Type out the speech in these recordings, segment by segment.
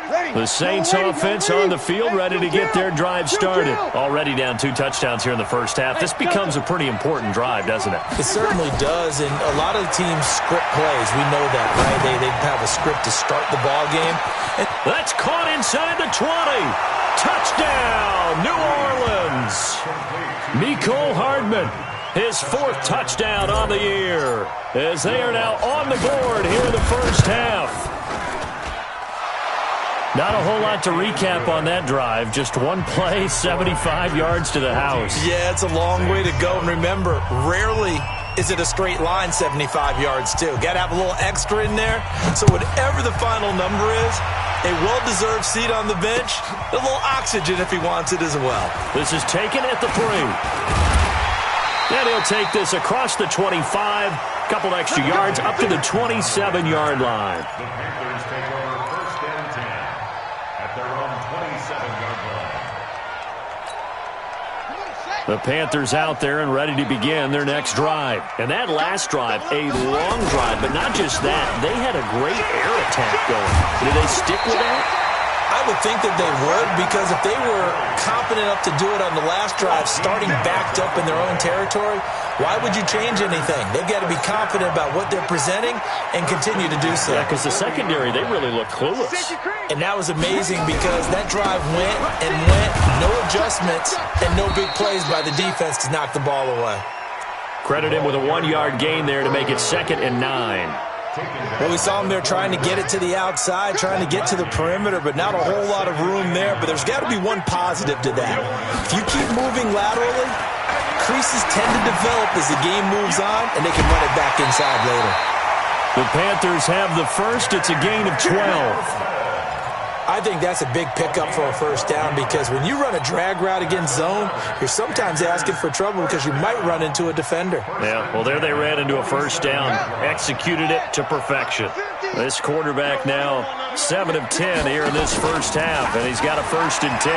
The Saints offense on the field, ready to get their drive started. Already down 2 touchdowns here in the first half. This becomes a pretty important drive, doesn't it? It certainly does, and a lot of the teams script plays. We know that, right? They have a script to start the ball game. That's caught inside the 20. Touchdown, New Orleans. Mecole Hardman, his 4th touchdown on the year, as they are now on the board here in the first half. Not a whole lot to recap on that drive. Just one play, 75 yards to the house. Yeah, it's a long way to go. And remember, rarely is it a straight line 75 yards, too. Got to have a little extra in there. So whatever the final number is, a well-deserved seat on the bench, a little oxygen if he wants it as well. This is taken at the 3. And he'll take this across the 25, couple extra yards, up to the 27-yard line. The Panthers take over first and 10 at their own 27-yard line. The Panthers out there and ready to begin their next drive. And that last drive, a long drive, but not just that. They had a great air attack going. Did they stick with that? I would think that they would, because if they were confident enough to do it on the last drive, starting backed up in their own territory, why would you change anything? They've got to be confident about what they're presenting and continue to do so. Yeah, because the secondary, they really looked clueless. And that was amazing because that drive went and went, no adjustments, and no big plays by the defense to knock the ball away. Credit him with a 1-yard gain there to make it 2nd and 9. Well, we saw him there trying to get it to the outside, trying to get to the perimeter, but not a whole lot of room there. But there's got to be one positive to that. If you keep moving laterally, creases tend to develop as the game moves on, and they can run it back inside later. The Panthers have the first. It's a gain of 12. I think that's a big pickup for a first down, because when you run a drag route against zone, you're sometimes asking for trouble because you might run into a defender. Yeah, well, there they ran into a first down, executed it to perfection. This quarterback now 7 of 10 here in this first half, and he's got a 1st and 10.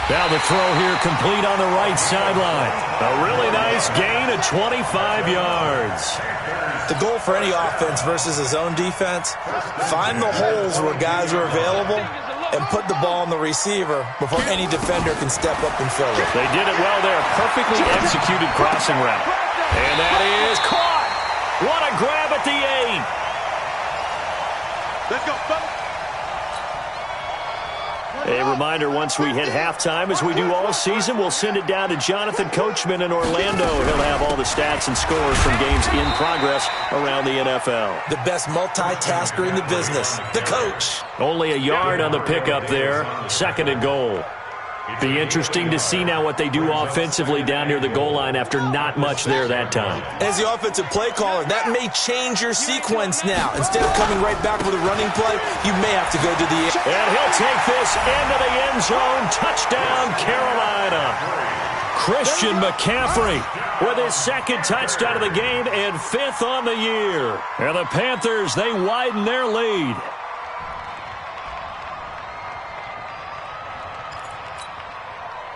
Now the throw here complete on the right sideline. A really nice gain of 25 yards. The goal for any offense versus a zone defense, find the holes where guys are available and put the ball on the receiver before any defender can step up and fill it. They did it well there. Perfectly executed crossing route. And that is caught. What a grab at the 8. Let's go, fellas. A reminder, once we hit halftime, as we do all season, we'll send it down to Jonathan Coachman in Orlando. He'll have all the stats and scores from games in progress around the NFL. The best multitasker in the business, the coach. Only a yard on the pickup there, 2nd and goal. Be interesting to see now what they do offensively down near the goal line after not much there that time. As the offensive play caller, that may change your sequence now. Instead of coming right back with a running play, you may have to go to the air. And he'll take this into the end zone. Touchdown, Carolina. Christian McCaffrey with his 2nd touchdown of the game and 5th on the year. And the Panthers, they widen their lead.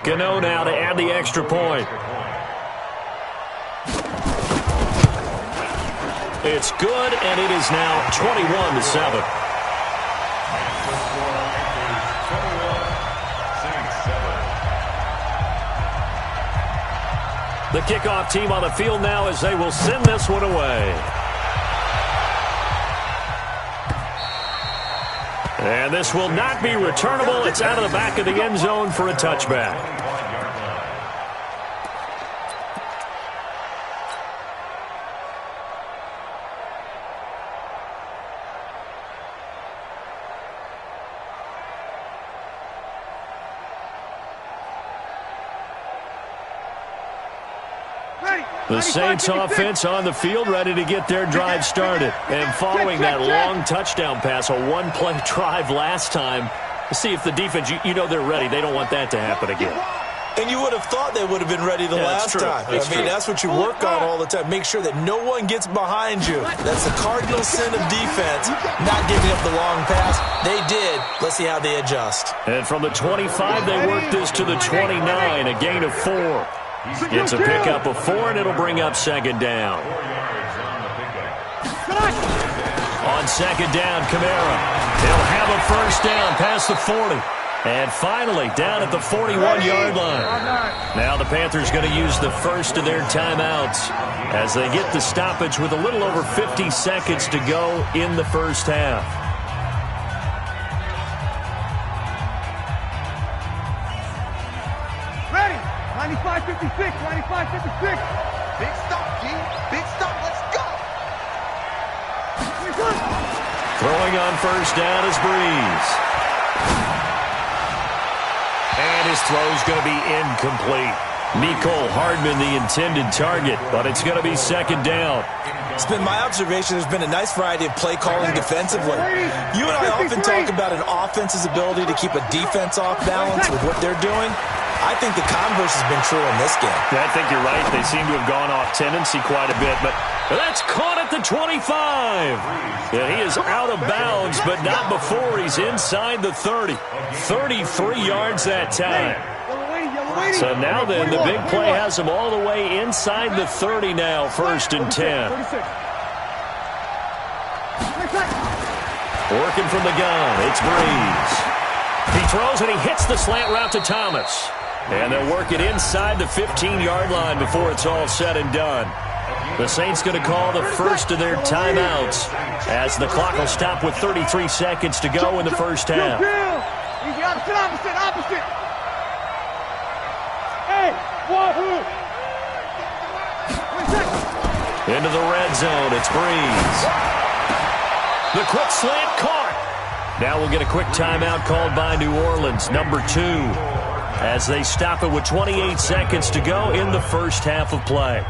Gano now to add the extra point. It's good, and it is now 21-7. The kickoff team on the field now as they will send this one away. And this will not be returnable. It's out of the back of the end zone for a touchback. The Saints offense on the field ready to get their drive started. And following that long touchdown pass, a one-play drive last time, see if the defense, you know they're ready. They don't want that to happen again. And you would have thought they would have been ready the last time. That's what you work on all the time. Make sure that no one gets behind you. That's the cardinal sin of defense, not giving up the long pass. They did. Let's see how they adjust. And from the 25, they work this to the 29, a gain of 4. It's a pickup of 4, and it'll bring up 2nd down. On On second down, Kamara. He'll have a first down past the 40. And finally, down at the 41-yard line. Now the Panthers going to use the first of their timeouts as they get the stoppage with a little over 50 seconds to go in the first half. Ready. 95-56, 95-56. Big stop, G. Big stop. Let's go. Throwing on first down is Breeze. And his throw's going to be incomplete. Mecole Hardman the intended target, but it's going to be second down. It's been my observation there's been a nice variety of play calling defensively. You and I often talk about an offense's ability to keep a defense off balance with what they're doing. I think the converse has been true in this game. Yeah, I think you're right. They seem to have gone off tendency quite a bit, but that's caught at the 25. Yeah, he is out of bounds, but not before he's inside the 30. 33 yards that time. So now then, the big play has him all the way inside the 30 now, first and 10. Working from the gun, it's Breeze. He throws and he hits the slant route to Thomas. And they'll work it inside the 15-yard line before it's all said and done. The Saints going to call the first of their timeouts as the clock will stop with 33 seconds to go in the first half. Easy, opposite. Hey, wahoo! Into the red zone, it's Breeze. The quick slant caught. Now we'll get a quick timeout called by New Orleans, number 2, as they stop it with 28 seconds to go in the first half of play.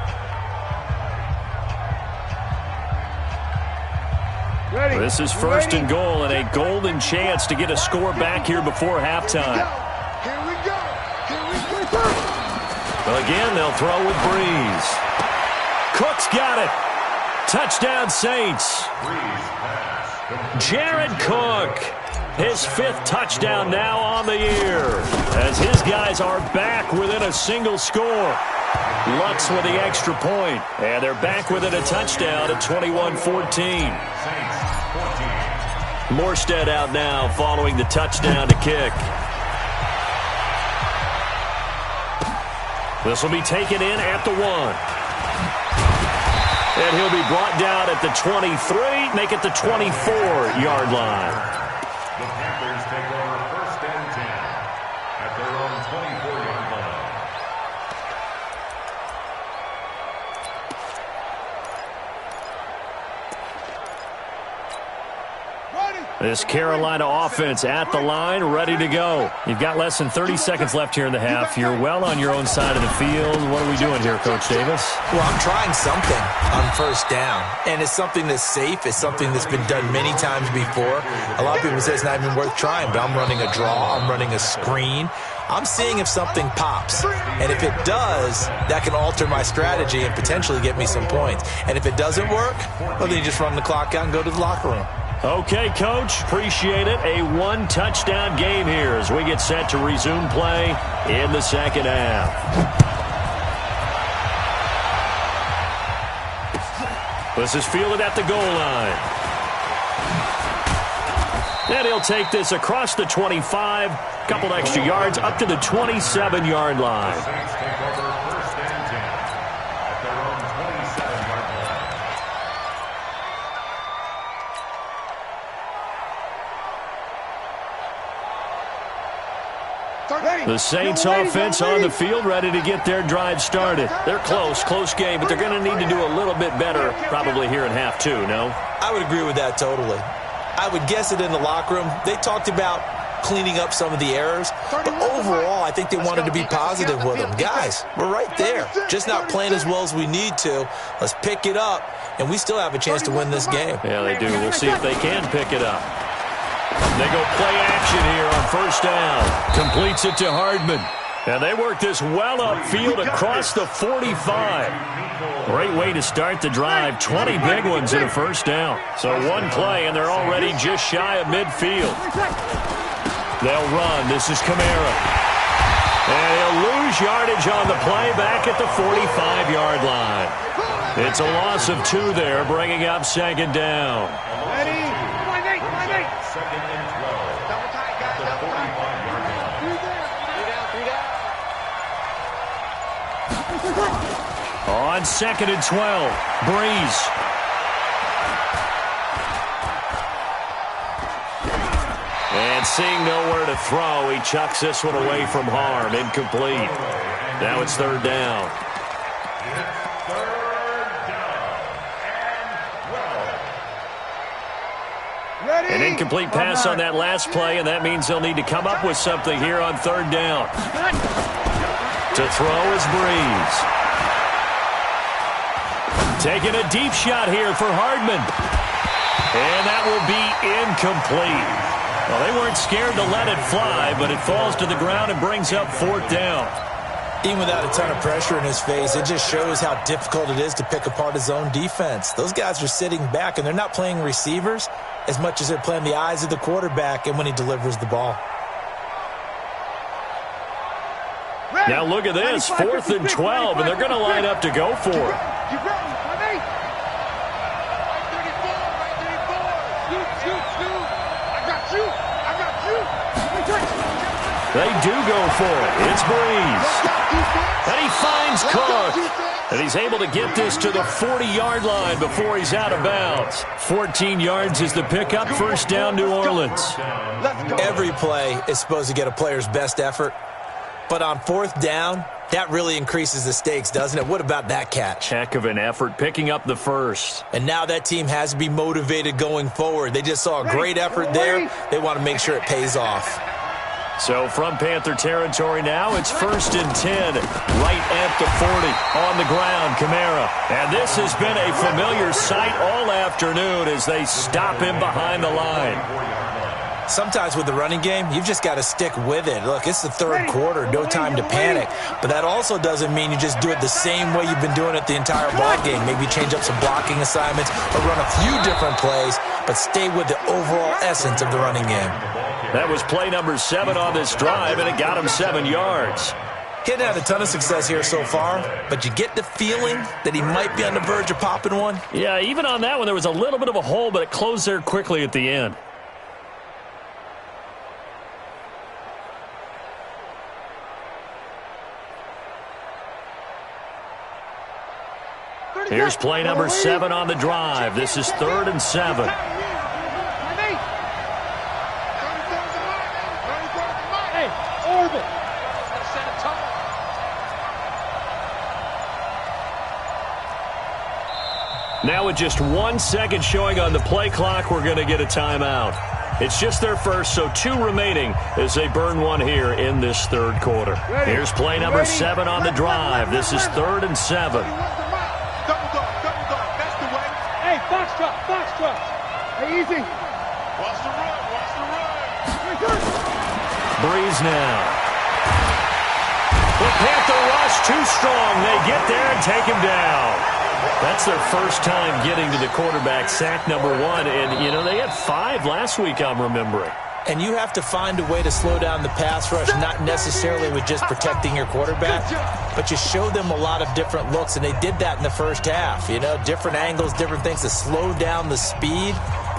Ready. This is first and goal and a golden chance to get a score back here before halftime. Here we go. Again, they'll throw with Breeze. Cook's got it. Touchdown, Saints. Jared Cook, his 5th touchdown now on the year, as his guys are back within a single score. Lutz with the extra point, and they're back within a touchdown at 21-14. Morstead out now following the touchdown to kick. This will be taken in at the 1. And he'll be brought down at the 23, make it the 24-yard line. The Panthers take over first and 10 at their own 24-yard line. This Carolina offense at the line, ready to go. You've got less than 30 seconds left here in the half. You're well on your own side of the field. What are we doing here, Coach Davis? Well, I'm trying something on first down, and it's something that's safe. It's something that's been done many times before. A lot of people say it's not even worth trying, but I'm running a draw. I'm running a screen. I'm seeing if something pops, and if it does, that can alter my strategy and potentially get me some points. And if it doesn't work, well, then you just run the clock out and go to the locker room. Okay, Coach, appreciate it. A 1-touchdown game here as we get set to resume play in the second half. This is fielded at the goal line. And he'll take this across the 25, couple extra yards up to the 27-yard line. Saints take over first and 10 at their own 27-yard line. The Saints offense on the field, ready to get their drive started. They're close game, but they're going to need to do a little bit better probably here in half 2, no? I would agree with that totally. I would guess it in the locker room. They talked about cleaning up some of the errors, but overall, I think they wanted to be positive with them. Guys, we're right there. Just not playing as well as we need to. Let's pick it up, and we still have a chance to win this game. Yeah, they do. We'll see if they can pick it up. They go play action here on first down. Completes it to Hardman. And they work this well upfield across the 45. Great way to start the drive. 20 big ones in a first down. So one play, and they're already just shy of midfield. They'll run. This is Kamara. And he'll lose lose yardage on the play back at the 45-yard line. It's a loss of 2 there, bringing up second down. Ready? Come on, Nate. Second and 12. Double tight, guys. The Double tight. 45-yard line. Three down. On second and 12, Breeze. And seeing nowhere to throw, he chucks this one away from harm. Incomplete. Now it's third down. Ready? An incomplete pass on that last play, and that means they'll need to come up with something here on third down. To throw is Breeze. Taking a deep shot here for Hardman. And that will be incomplete. Well, they weren't scared to let it fly, but it falls to the ground and brings up fourth down. Even without a ton of pressure in his face, it just shows how difficult it is to pick apart his own defense. Those guys are sitting back, and they're not playing receivers as much as they're playing the eyes of the quarterback and when he delivers the ball. Ready? Now look at this, 4th and 12, and they're going to line up to go for it. You ready? My Nate. Right 34. Shoot. I got you. They do go for it. It's Breeze. And he finds Cook. And he's able to get this to the 40-yard line before he's out of bounds. 14 yards is the pickup. First down, New Orleans. Every play is supposed to get a player's best effort. But on fourth down, that really increases the stakes, doesn't it? What about that catch? Heck of an effort picking up the first. And now that team has to be motivated going forward. They just saw a great effort there. They want to make sure it pays off. So from Panther territory now, it's 1st and 10, right at the 40. On the ground, Kamara. And this has been a familiar sight all afternoon as they stop him behind the line. Sometimes with the running game, you've just got to stick with it. Look, it's the third quarter, no time to panic. But that also doesn't mean you just do it the same way you've been doing it the entire ball game. Maybe change up some blocking assignments or run a few different plays, but stay with the overall essence of the running game. That was play number 7 on this drive, and it got him 7 yards. He hadn't had a ton of success here so far, but you get the feeling that he might be on the verge of popping one. Yeah, even on that one, there was a little bit of a hole, but it closed there quickly at the end. Here's play number 7 on the drive. This is 3rd and 7. Hey, orbit. Now with just 1 second showing on the play clock, we're going to get a timeout. It's just their first, so 2 remaining as they burn one here in this third quarter. Here's play number 7 on the drive. This is 3rd and 7. Foxtrot. Hey, easy. Watch the run. Breeze now. The Panther rush too strong. They get there and take him down. That's their first time getting to the quarterback, sack number 1. And, you know, they had 5 last week, I'm remembering. And you have to find a way to slow down the pass rush, not necessarily with just protecting your quarterback, but you show them a lot of different looks, and they did that in the first half. You know, different angles, different things to slow down the speed.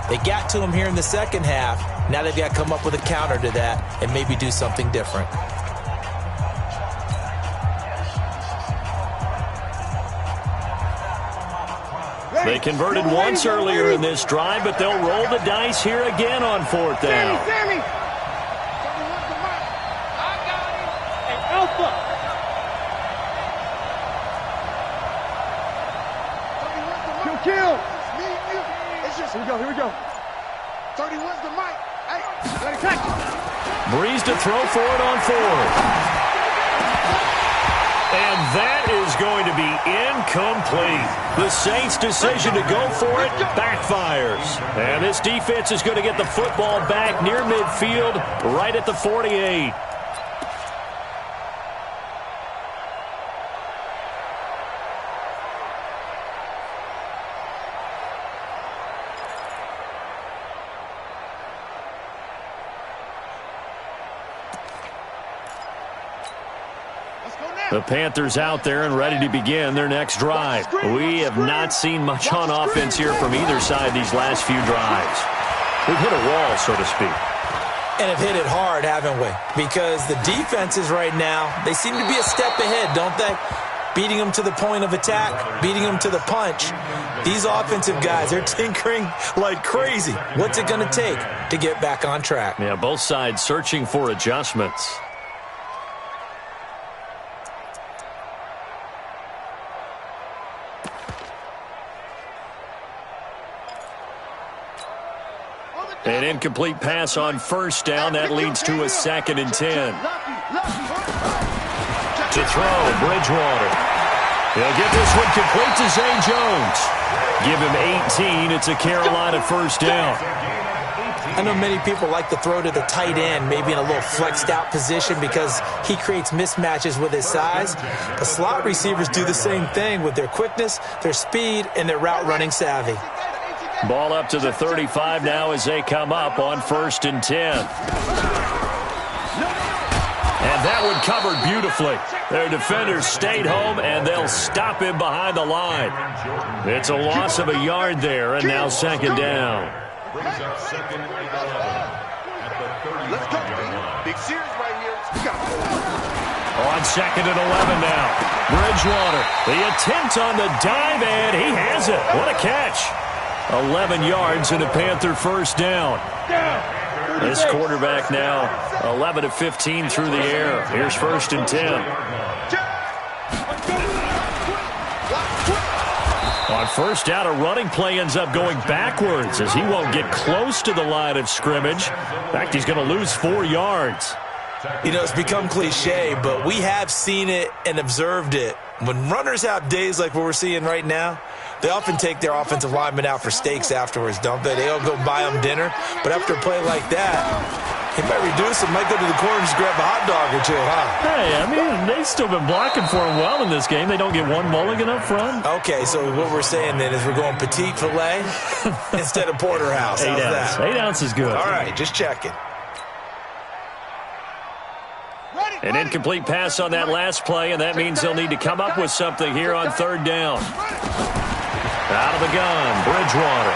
They got to him here in the second half. Now they've got to come up with a counter to that and maybe do something different. They converted once earlier in this drive, but they'll roll the dice here again on 4th down. Sammy. Hey, Alpha. Kill. Here we go. 31's the mic. Hey, Let it catch. Breeze to throw for it on 4th. And that is going to be incomplete. The Saints' decision to go for it backfires. And this defense is going to get the football back near midfield, right at the 48. let's go The Panthers out there and ready to begin their next drive. We have not seen much on offense here from either side these last few drives. We've hit a wall, so to speak. And have hit it hard, haven't we? Because the defenses right now, they seem to be a step ahead, don't they? Beating them to the point of attack, beating them to the punch. These offensive guys, they're tinkering like crazy. What's it going to take to get back on track? Yeah, both sides searching for adjustments. An incomplete pass on first down. That leads to a 2nd and 10. To throw, Bridgewater. He'll get this one complete to Zay Jones. Give him 18. It's a Carolina first down. I know many people like to throw to the tight end, maybe in a little flexed out position because he creates mismatches with his size. The slot receivers do the same thing with their quickness, their speed, and their route running savvy. Ball up to the 35 now as they come up on 1st and 10. And that one covered beautifully. Their defenders stayed home, and they'll stop him behind the line. It's a loss of a yard there, and now 2nd down. Brings up 2nd and 11 at the 35-yard line. Big series right here. On 2nd and 11 now. Bridgewater, the attempt on the dive, and he has it. What a catch. 11 yards and a Panther first down. This quarterback now 11 of 15 through the air. Here's 1st and 10. On first down, a running play ends up going backwards as he won't get close to the line of scrimmage. In fact, he's going to lose 4 yards. You know, it's become cliche, but we have seen it and observed it. When runners have days like what we're seeing right now, they often take their offensive linemen out for steaks afterwards, don't they? They all go buy them dinner. But after a play like that, he might reduce it, might go to the corner and just grab a hot dog or two, huh? Hey, I mean, they've still been blocking for him well in this game. They don't get one mulligan up front. Okay, so what we're saying then is we're going petite filet instead of porterhouse. 8 ounce. 8 ounce is good. All right, just checking. An incomplete pass on that last play, and that means they'll need to come up with something here on 3rd down. Out of the gun, Bridgewater.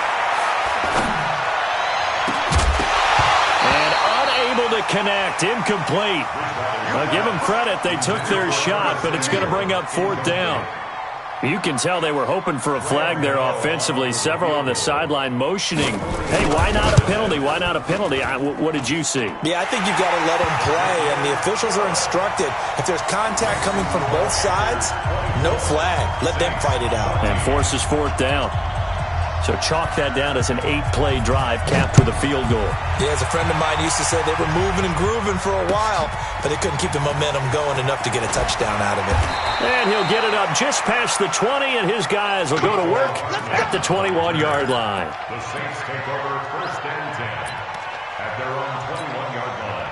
And unable to connect, incomplete. I'll give them credit, they took their shot, but it's going to bring up 4th down. You can tell they were hoping for a flag there offensively. Several on the sideline motioning. Hey, why not a penalty? Why not a penalty? What did you see? Yeah, I think you've got to let them play, and the officials are instructed. If there's contact coming from both sides, no flag. Let them fight it out. And forces 4th down. So chalk that down as an 8-play drive capped with a field goal. Yeah, as a friend of mine used to say, they were moving and grooving for a while, but they couldn't keep the momentum going enough to get a touchdown out of it. And he'll get it up just past the 20, and his guys will go to work at the 21-yard line. The Saints take over 1st and 10 at their own 21-yard line.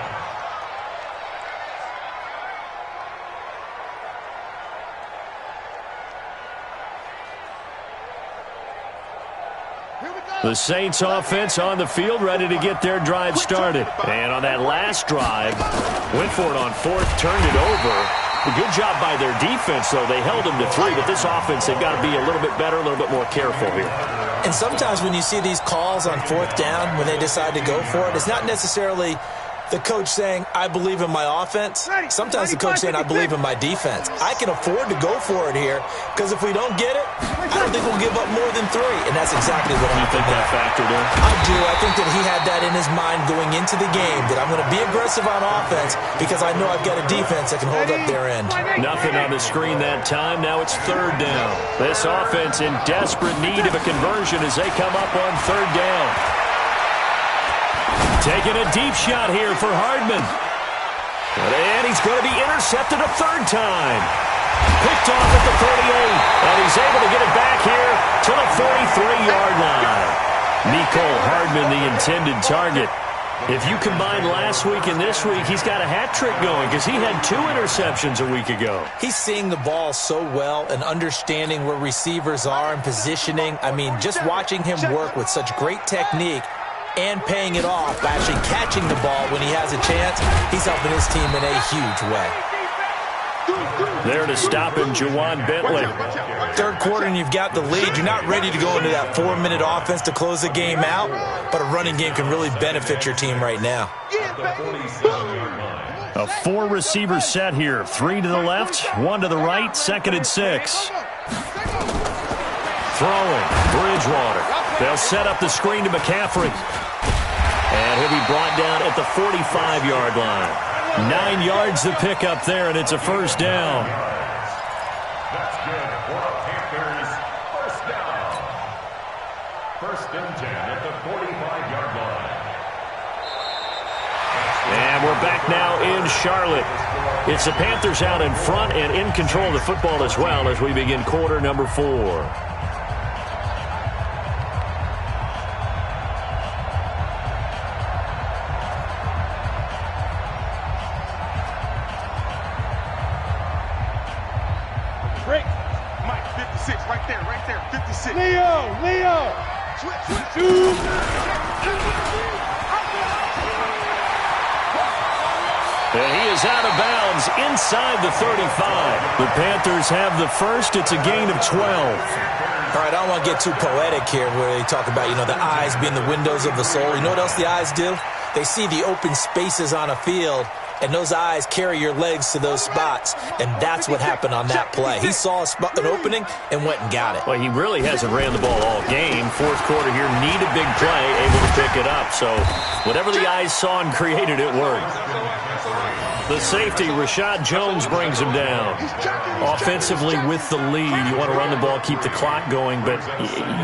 The Saints offense on the field, ready to get their drive started. And on that last drive, went for it on 4th, turned it over. A good job by their defense, though. They held them to 3, but this offense, they've got to be a little bit better, a little bit more careful here. And sometimes when you see these calls on 4th down, when they decide to go for it, it's not necessarily the coach saying, I believe in my offense. Sometimes the coach saying, I believe in my defense. I can afford to go for it here because if we don't get it, I don't think we'll give up more than 3. And that's exactly what You think that factored in? I do. I think that he had that in his mind going into the game, that I'm going to be aggressive on offense because I know I've got a defense that can hold up their end. Nothing on the screen that time. Now it's 3rd down. This offense in desperate need of a conversion as they come up on 3rd down. Taking a deep shot here for Hardman. And he's going to be intercepted a 3rd time. Picked off at the 38. And he's able to get it back here to the 43-yard line. Nicole Hardman, the intended target. If you combine last week and this week, he's got a hat trick going because he had 2 interceptions a week ago. He's seeing the ball so well and understanding where receivers are and positioning. I mean, just watching him work with such great technique and paying it off by actually catching the ball when he has a chance, he's helping his team in a huge way. There to stop him, Juwan Bentley. Third quarter and you've got the lead. You're not ready to go into that 4-minute offense to close the game out, but a running game can really benefit your team right now. A 4-receiver set here. 3 to the left, 1 to the right, 2nd and 6. Throwing, Bridgewater. They'll set up the screen to McCaffrey. And he'll be brought down at the 45-yard line. 9 yards to pick up there, and it's a first down. That's good for a Panthers first down. 1st and 10 at the 45-yard line. And we're back now in Charlotte. It's the Panthers out in front and in control of the football as well as we begin quarter number 4. Break. Mike, 56, right there, 56. Leo! And he is out of bounds inside the 35. The Panthers have the first. It's a gain of 12. All right, I don't want to get too poetic here where they talk about, the eyes being the windows of the soul. You know what else the eyes do? They see the open spaces on a field, and those eyes carry your legs to those spots, and that's what happened on that play. He saw an opening and went and got it. Well, he really hasn't ran the ball all game. 4th quarter here, need a big play, able to pick it up. So whatever the eyes saw and created, it worked. The safety, Rashad Jones, brings him down. Offensively with the lead, you want to run the ball, keep the clock going, but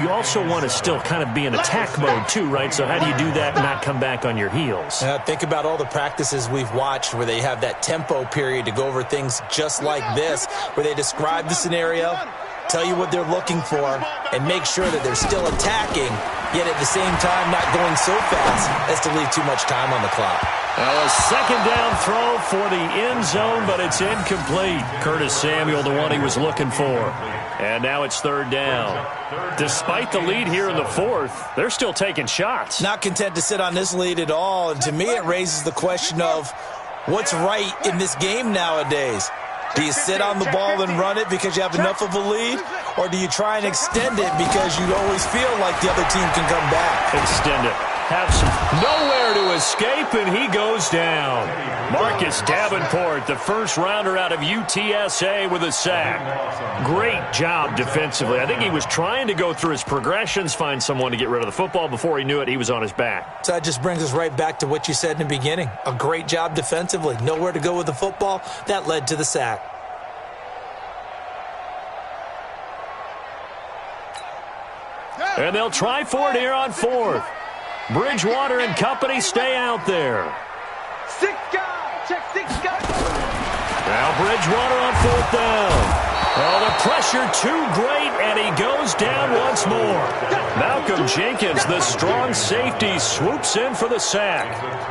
you also want to still kind of be in attack mode too, right? So how do you do that and not come back on your heels? Think about all the practices we've watched where they have that tempo period to go over things just like this, where they describe the scenario, tell you what they're looking for, and make sure that they're still attacking, yet at the same time not going so fast as to leave too much time on the clock. A 2nd down throw for the end zone, but it's incomplete. Curtis Samuel, the one he was looking for. And now it's 3rd down. Despite the lead here in the 4th, they're still taking shots. Not content to sit on this lead at all, and to me it raises the question of what's right in this game nowadays. Do you sit on the ball and run it because you have enough of a lead? Or do you try and extend it because you always feel like the other team can come back? Extend it. Have some nowhere to escape, and he goes down. Marcus Davenport, the first rounder out of UTSA, with a sack. Great job defensively. I think he was trying to go through his progressions, find someone to get rid of the football. Before he knew it, he was on his back. So that just brings us right back to what you said in the beginning. A great job defensively. Nowhere to go with the football. That led to the sack. And they'll try for it here on 4th. Bridgewater and company stay out there. 6 guys, check 6 guys. Now Bridgewater on 4th down. Oh, the pressure too great, and he goes down once more. Malcolm Jenkins, the strong safety, swoops in for the sack.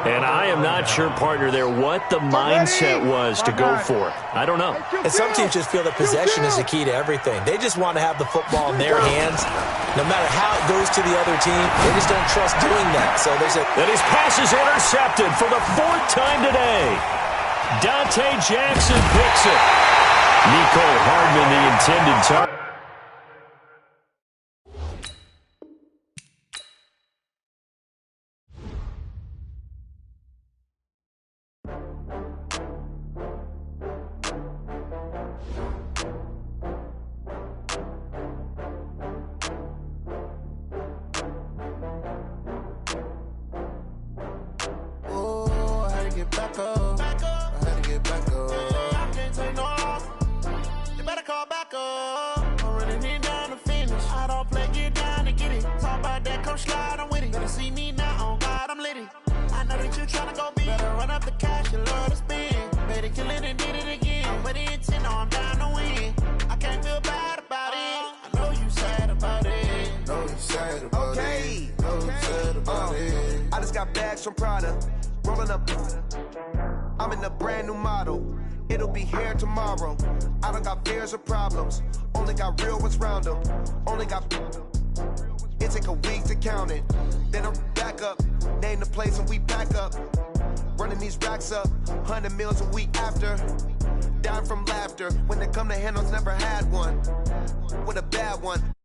And I am not sure, partner, there what the mindset was to go for it. I don't know. And some teams just feel that possession is the key to everything. They just want to have the football in their hands. No matter how it goes to the other team, they just don't trust doing that. So there's And his pass is intercepted for the 4th time today. Dante Jackson picks it. Nico Hardman, the intended target. I'm in a brand new model. It'll be here tomorrow. I don't got fears or problems. Only got real ones round them. Only got... It take a week to count it. Then I'm back up. Name the place and we back up. Running these racks up. 100 meals a week after. dying from laughter. When it come to handles, never had one. With a bad one.